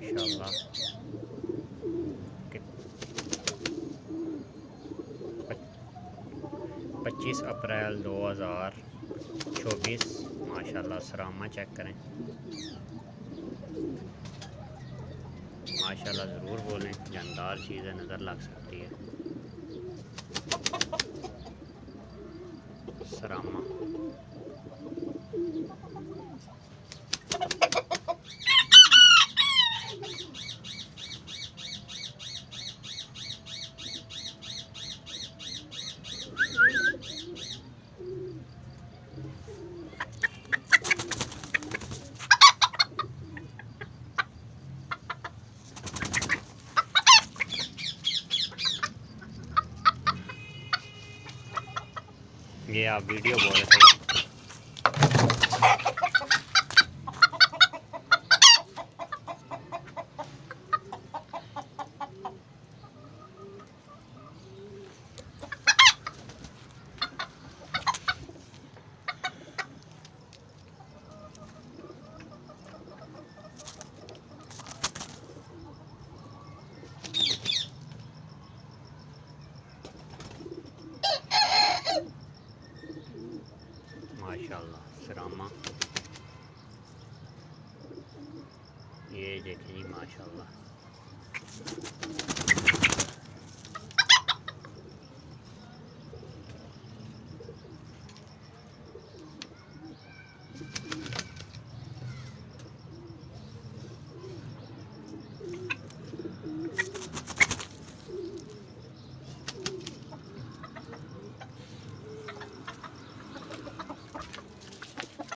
माशाल्लाह। 25 अप्रैल 2024 माशाल्लाह। सरामा चेक करें माशाल्लाह। ज़रूर बोलें, जानदार चीज़ें नज़र लग सकती है। सरामा ये आप वीडियो बोल रहे थे। माशाल्लाह सरामा, ये देखें जी माशाल्लाह।